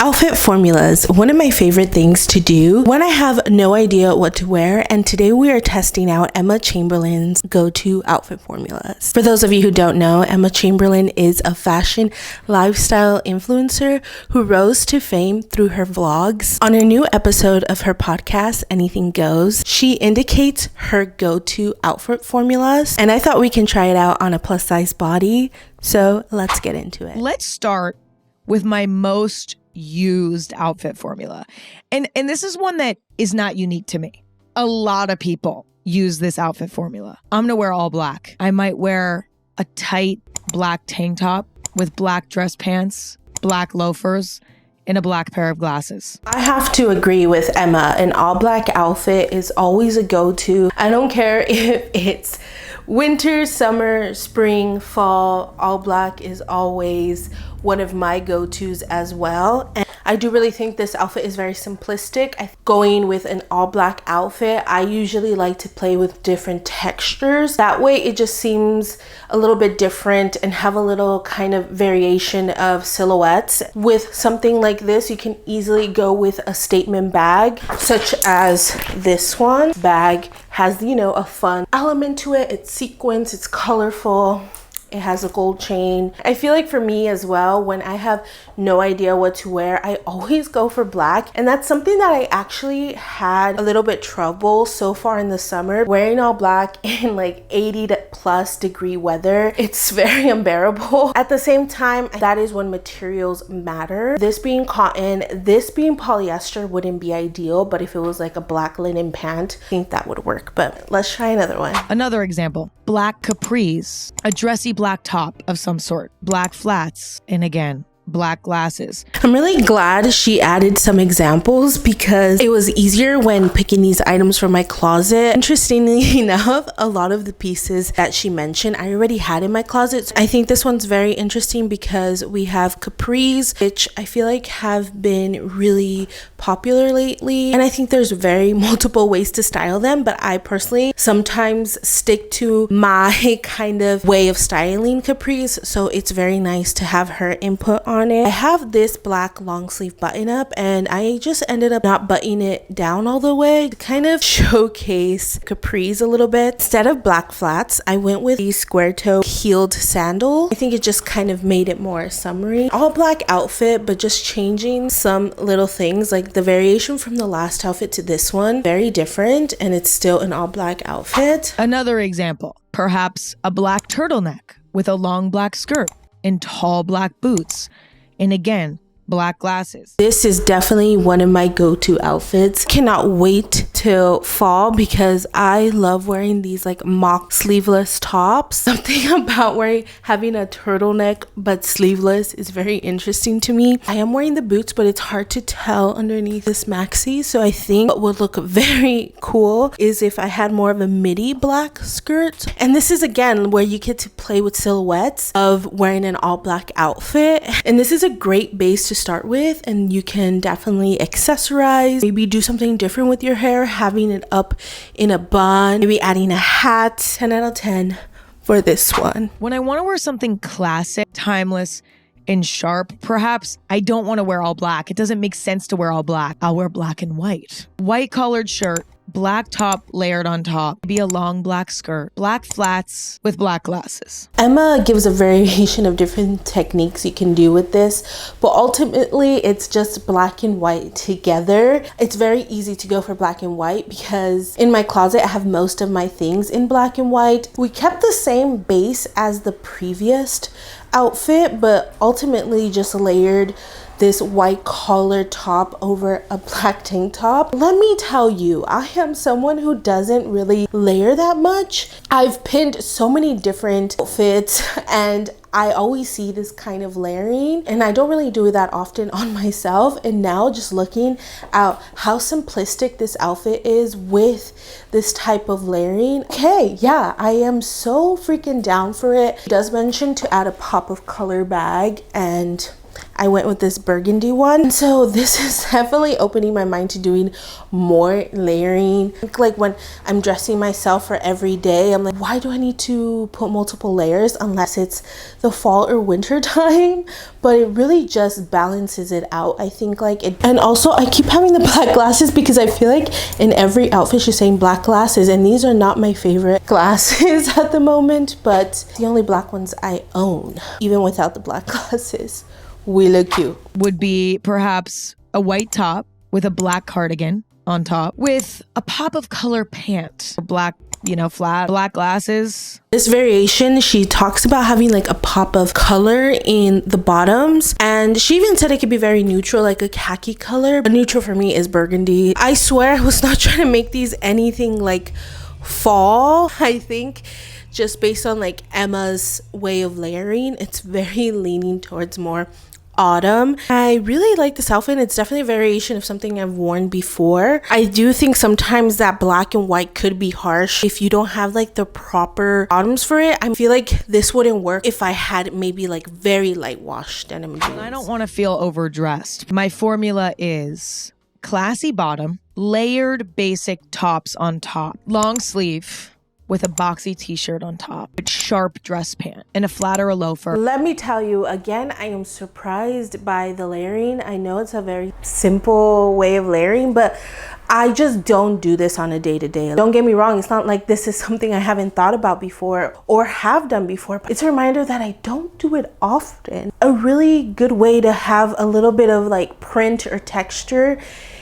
Outfit formulas, one of my favorite things to do when I have no idea what to wear, and today we are testing out Emma Chamberlain's go-to outfit formulas. For those of you who don't know, Emma Chamberlain is a fashion lifestyle influencer who rose to fame through her vlogs. On a new episode of her podcast, Anything Goes, she indicates her go-to outfit formulas, and I thought we can try it out on a plus-size body, so let's get into it. Let's start with my most used outfit formula. And this is one that is not unique to me. A lot of people use this outfit formula. I'm gonna wear all black. I might wear a tight black tank top with black dress pants, black loafers, and a black pair of glasses. I have to agree with Emma. An all black outfit is always a go-to. I don't care if it's winter, summer, spring, fall, all black is always one of my go-tos as well. And I do really think this outfit is very simplistic. Going with an all black outfit, I usually like to play with different textures. That way it just seems a little bit different and have a little kind of variation of silhouettes. With something like this, you can easily go with a statement bag, such as this one. Bag has, you know, a fun element to it. It's sequins, it's colorful. It has a gold chain. I feel like for me as well, when I have no idea what to wear, I always go for black. And that's something that I actually had a little bit trouble so far in the summer. Wearing all black in like 80+ degree weather, it's very unbearable. At the same time, that is when materials matter. This being cotton, this being polyester wouldn't be ideal, but if it was like a black linen pant, I think that would work. But let's try another one. Another example, black capris, a dressy black top of some sort, black flats, and again, black glasses. I'm really glad she added some examples because it was easier when picking these items from my closet. Interestingly enough, a lot of the pieces that she mentioned I already had in my closet. So I think this one's very interesting because we have capris, which I feel like have been really popular lately, and I think there's very multiple ways to style them, but I personally sometimes stick to my kind of way of styling capris, so it's very nice to have her input on it. I have this black long sleeve button up and I just ended up not buttoning it down all the way to kind of showcase capris a little bit. Instead of black flats, I went with the square toe heeled sandal. I think it just kind of made it more summery. All black outfit, but just changing some little things, like the variation from the last outfit to this one, very different, and it's still an all black outfit. Another example, perhaps a black turtleneck with a long black skirt and tall black boots. And again, black glasses. This is definitely one of my go-to outfits. Cannot wait till fall because I love wearing these like mock sleeveless tops. Something about having a turtleneck but sleeveless is very interesting to me. I am wearing the boots, but it's hard to tell underneath this maxi. So I think what would look very cool is if I had more of a midi black skirt. And this is again where you get to play with silhouettes of wearing an all black outfit. And this is a great base to start with, and you can definitely accessorize, maybe do something different with your hair, having it up in a bun, maybe adding a hat. 10 out of 10 for this one. When I want to wear something classic, timeless, and sharp, perhaps I don't want to wear all black. It doesn't make sense to wear all black. I'll wear black and white. White collared shirt, black top layered on top, maybe a long black skirt, black flats with black glasses. Emma gives a variation of different techniques you can do with this, but ultimately it's just black and white together. It's very easy to go for black and white because in my closet I have most of my things in black and white. We kept the same base as the previous outfit, but ultimately just layered this white collar top over a black tank top. Let me tell you, I am someone who doesn't really layer that much. I've pinned so many different outfits and I always see this kind of layering, and I don't really do that often on myself. And now just looking at how simplistic this outfit is with this type of layering, okay, yeah, I am so freaking down for it. It does mention to add a pop of color bag, and I went with this burgundy one. So this is definitely opening my mind to doing more layering. Like when I'm dressing myself for every day, I'm like, why do I need to put multiple layers unless it's the fall or winter time? But it really just balances it out, I think. Like it, and also I keep having the black glasses because I feel like in every outfit she's saying black glasses, and these are not my favorite glasses at the moment, but the only black ones I own. Even without the black glasses, we look cute. Would be perhaps a white top with a black cardigan on top with a pop of color pant, black, you know, flat black glasses. This variation, she talks about having like a pop of color in the bottoms, and she even said it could be very neutral, like a khaki color. But neutral for me is burgundy. I swear I was not trying to make these anything like fall. I think just based on like Emma's way of layering, it's very leaning towards more autumn. I really like this outfit. It's definitely a variation of something I've worn before. I do think sometimes that black and white could be harsh if you don't have like the proper bottoms for it. I feel like this wouldn't work if I had maybe like very light wash denim jeans. I don't want to feel overdressed. My formula is classy bottom, layered basic tops on top, long sleeve with a boxy t-shirt on top, with sharp dress pant, and a flat or a loafer. Let me tell you, again, I am surprised by the layering. I know it's a very simple way of layering, but I just don't do this on a day-to-day. Don't get me wrong, it's not like this is something I haven't thought about before or have done before, but it's a reminder that I don't do it often. A really good way to have a little bit of like print or texture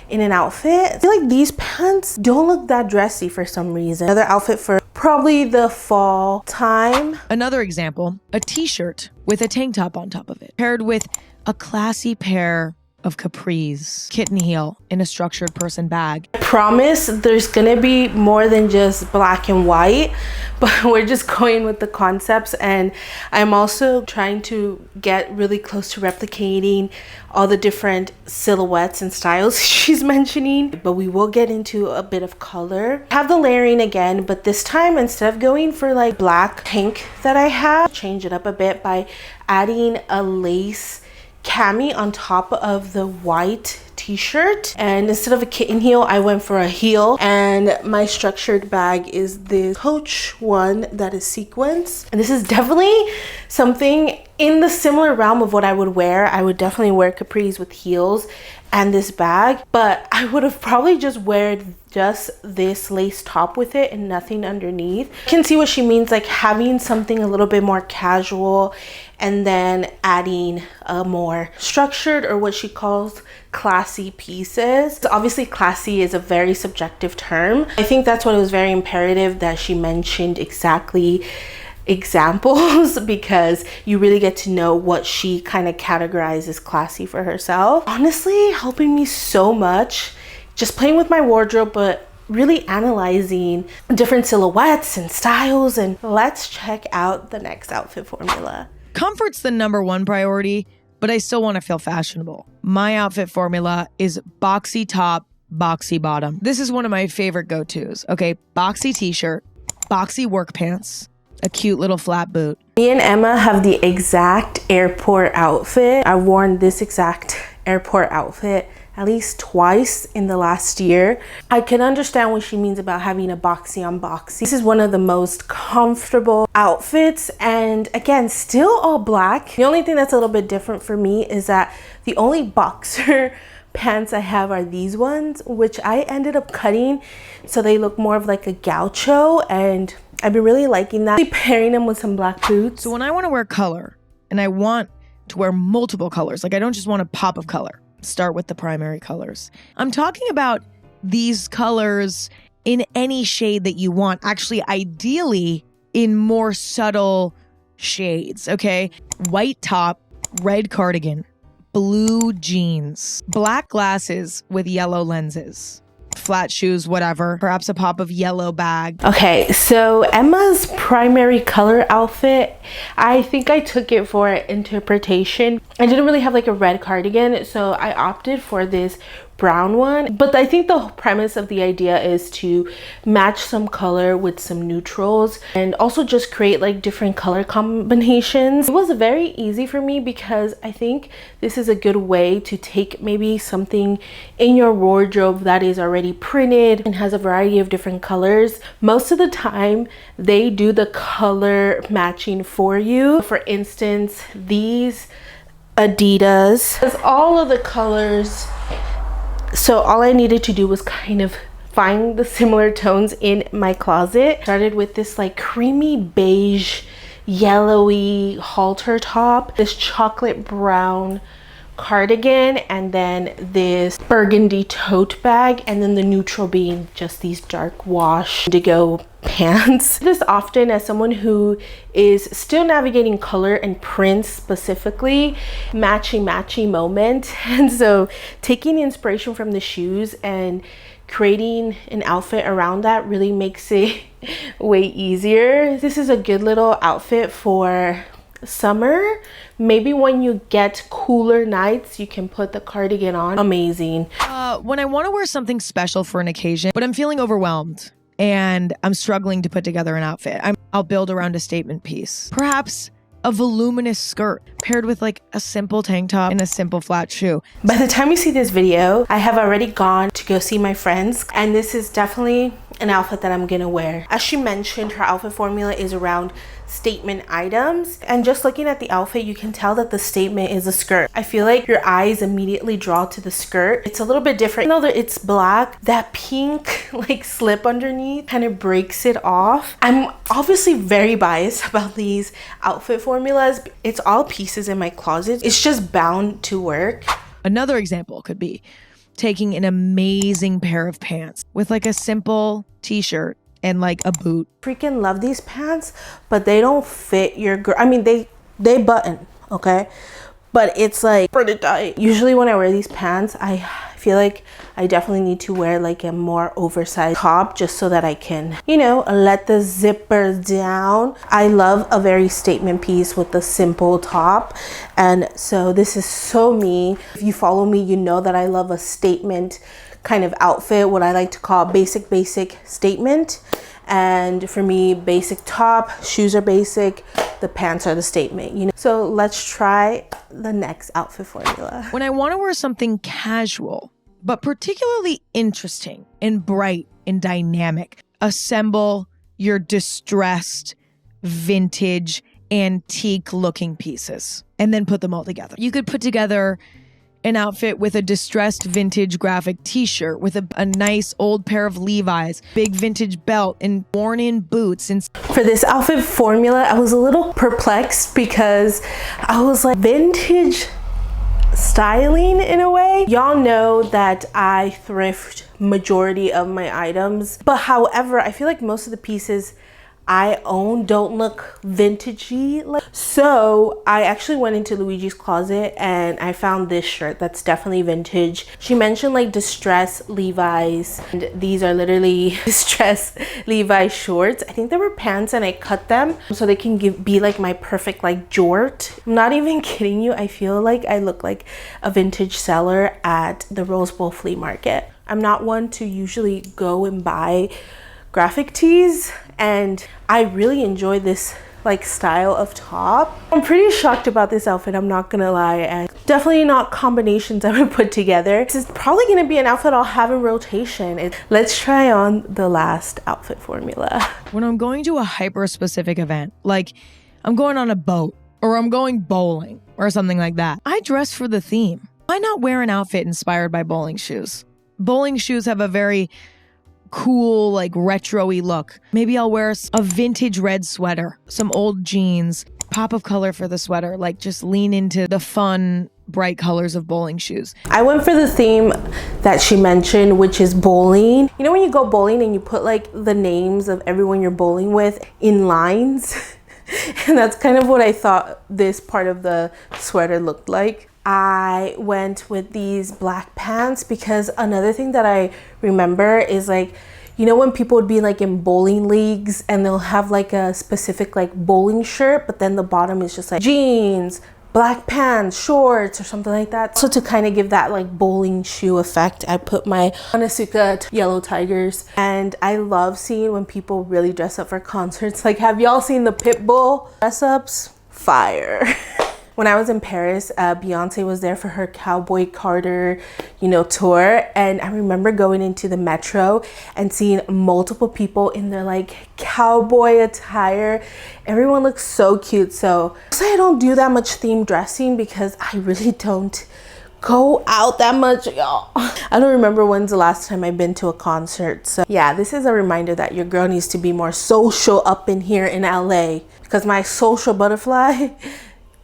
in an outfit. I feel like these pants don't look that dressy for some reason. Another outfit for probably the fall time. Another example, a t-shirt with a tank top on top of it, paired with a classy pair of capris, kitten heel in a structured person bag. I promise there's gonna be more than just black and white, but we're just going with the concepts, and I'm also trying to get really close to replicating all the different silhouettes and styles she's mentioning, but we will get into a bit of color. I have the layering again, but this time instead of going for like black tank that I have, change it up a bit by adding a lace cami on top of the white t-shirt, and instead of a kitten heel I went for a heel, and my structured bag is the Coach one that is sequins, and this is definitely something in the similar realm of what I would wear. I would definitely wear capris with heels and this bag, but I would have probably just worn just this lace top with it and nothing underneath. You can see what she means, like having something a little bit more casual and then adding a more structured, or what she calls classy pieces. So obviously classy is a very subjective term. I think that's what it was very imperative that she mentioned exactly examples, because you really get to know what she kind of categorizes classy for herself. Honestly, helping me so much just playing with my wardrobe, but really analyzing different silhouettes and styles. And let's check out the next outfit formula. Comfort's the number one priority, but I still want to feel fashionable. My outfit formula is boxy top, boxy bottom. This is one of my favorite go-tos. Okay, boxy t-shirt, boxy work pants, a cute little flat boot. Me and Emma have the exact airport outfit. I've worn this exact airport outfit at least twice in the last year. I can understand what she means about having a boxy on boxy. This is one of the most comfortable outfits, and again, still all black. The only thing that's a little bit different for me is that the only boxer pants I have are these ones, which I ended up cutting so they look more of like a gaucho, and I've been really liking that. Pairing them with some black boots. So when I want to wear color, and I want to wear multiple colors, like I don't just want a pop of color, start with the primary colors. I'm talking about these colors in any shade that you want. Actually, ideally in more subtle shades, okay? White top, red cardigan, blue jeans, black glasses with yellow lenses, flat shoes, whatever, perhaps a pop of yellow bag. Okay, so Emma's primary color outfit, I think I took it for interpretation. I didn't really have like a red cardigan, so I opted for this brown one. But I think the premise of the idea is to match some color with some neutrals and also just create like different color combinations. It was very easy for me because I think this is a good way to take maybe something in your wardrobe that is already printed and has a variety of different colors. Most of the time they do the color matching for you. For instance, these Adidas has all of the colors, so all I needed to do was kind of find the similar tones in my closet. Started with this like creamy beige yellowy halter top, this chocolate brown cardigan, and then this burgundy tote bag, and then the neutral being just these dark wash indigo pants. This often as someone who is still navigating color and prints, specifically matchy moment, and so taking inspiration from the shoes and creating an outfit around that really makes it way easier. This is a good little outfit for summer. Maybe when you get cooler nights, you can put the cardigan on. Amazing. When I want to wear something special for an occasion, but I'm feeling overwhelmed and I'm struggling to put together an outfit, I'll build around a statement piece. Perhaps a voluminous skirt paired with like a simple tank top and a simple flat shoe. By the time you see this video, I have already gone to go see my friends, and this is definitely an outfit that I'm gonna wear. As she mentioned, her outfit formula is around statement items, and just looking at the outfit you can tell that the statement is a skirt. I feel like your eyes immediately draw to the skirt. It's a little bit different. Even though it's black, that pink like slip underneath kind of breaks it off. I'm obviously very biased about these outfit formulas. It's all pieces in my closet. It's just bound to work. Another example could be taking an amazing pair of pants with like a simple t-shirt and like a boot. Freaking love these pants, but they don't fit your girl. I mean, they button, okay? But it's like pretty tight. Usually when I wear these pants, I feel like I definitely need to wear like a more oversized top just so that I can, you know, let the zipper down. I love a very statement piece with a simple top. And so this is so me. If you follow me, you know that I love a statement kind of outfit, what I like to call basic statement. And for me, basic top, shoes are basic, the pants are the statement, you know. So let's try the next outfit formula. When I want to wear something casual, but particularly interesting and bright and dynamic, assemble your distressed, vintage, antique looking pieces and then put them all together. You could put together an outfit with a distressed vintage graphic t-shirt with a nice old pair of Levi's, big vintage belt, and worn in boots. And for this outfit formula, I was a little perplexed because I was like, vintage styling in a way. Y'all know that I thrift majority of my items, but however, I feel like most of the pieces I own don't look vintagey. So I actually went into Luigi's closet and I found this shirt that's definitely vintage. She mentioned like distressed Levi's, and these are literally distressed Levi's shorts. I think they were pants and I cut them so they can be like my perfect like jort. I'm not even kidding you. I feel like I look like a vintage seller at the Rose Bowl flea market. I'm not one to usually go and buy graphic tees, and I really enjoy this like style of top. I'm pretty shocked about this outfit, I'm not gonna lie, and definitely not combinations I would put together. This is probably gonna be an outfit I'll have in rotation. Let's try on the last outfit formula. When I'm going to a hyper specific event, like I'm going on a boat or I'm going bowling or something like that, I dress for the theme. Why not wear an outfit inspired by bowling shoes? Bowling shoes have a very cool, like retro-y look. Maybe I'll wear a vintage red sweater, some old jeans, pop of color for the sweater, like just lean into the fun, bright colors of bowling shoes. I went for the theme that she mentioned, which is bowling. You know when you go bowling and you put like the names of everyone you're bowling with in lines? And that's kind of what I thought this part of the sweater looked like. I went with these black pants because another thing that I remember is like, you know when people would be like in bowling leagues and they'll have like a specific like bowling shirt, but then the bottom is just like jeans, black pants, shorts, or something like that. So to kind of give that like bowling shoe effect, I put my Onitsuka yellow tigers. And I love seeing when people really dress up for concerts. Like, have y'all seen the Pitbull dress ups? Fire. When I was in Paris, Beyonce was there for her Cowboy Carter, tour. And I remember going into the metro and seeing multiple people in their like cowboy attire. Everyone looks so cute. So I don't do that much theme dressing because I really don't go out that much, y'all. I don't remember when's the last time I've been to a concert. So yeah, this is a reminder that your girl needs to be more social up in here in LA, because my social butterfly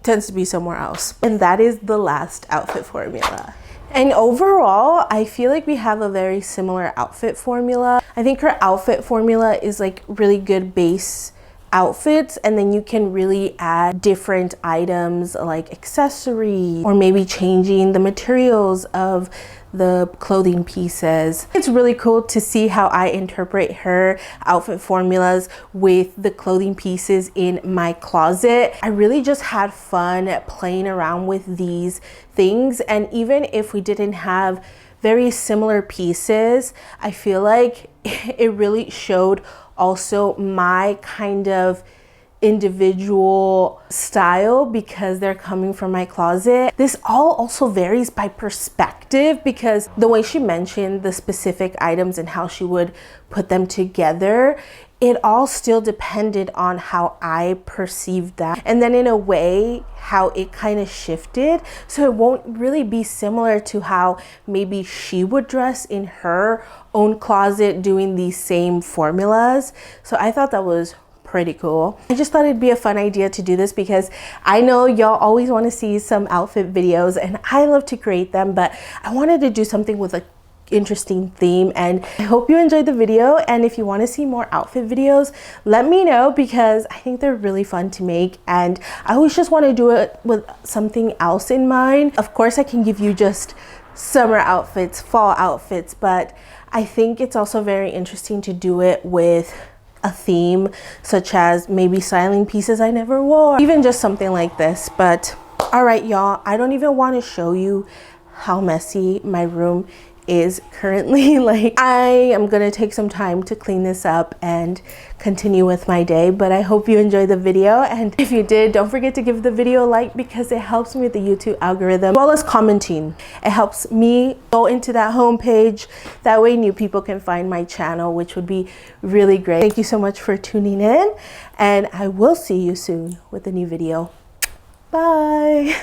tends to be somewhere else. And that is the last outfit formula. And overall, I feel like we have a very similar outfit formula. I think her outfit formula is like really good base outfits, and then you can really add different items like accessories, or maybe changing the materials of the clothing pieces. It's really cool to see how I interpret her outfit formulas with the clothing pieces in my closet. I really just had fun playing around with these things, and even if we didn't have very similar pieces, I feel like it really showed also my kind of individual style because they're coming from my closet. This all also varies by perspective, because the way she mentioned the specific items and how she would put them together, it all still depended on how I perceived that. And then in a way, how it kind of shifted. So it won't really be similar to how maybe she would dress in her own closet doing these same formulas. So I thought that was pretty cool. I just thought it'd be a fun idea to do this because I know y'all always want to see some outfit videos and I love to create them, but I wanted to do something with a interesting theme. And I hope you enjoyed the video, and if you want to see more outfit videos, let me know, because I think they're really fun to make and I always just want to do it with something else in mind. Of course, I can give you just summer outfits, fall outfits, but I think it's also very interesting to do it with a theme, such as maybe styling pieces I never wore, even just something like this. But all right, y'all, I don't even want to show you how messy my room is currently. Like, I am gonna take some time to clean this up and continue with my day, but I hope you enjoyed the video, and if you did, don't forget to give the video a like because it helps me with the YouTube algorithm, as well as commenting. It helps me go into that homepage, that way new people can find my channel, which would be really great. Thank you so much for tuning in, and I will see you soon with a new video. Bye.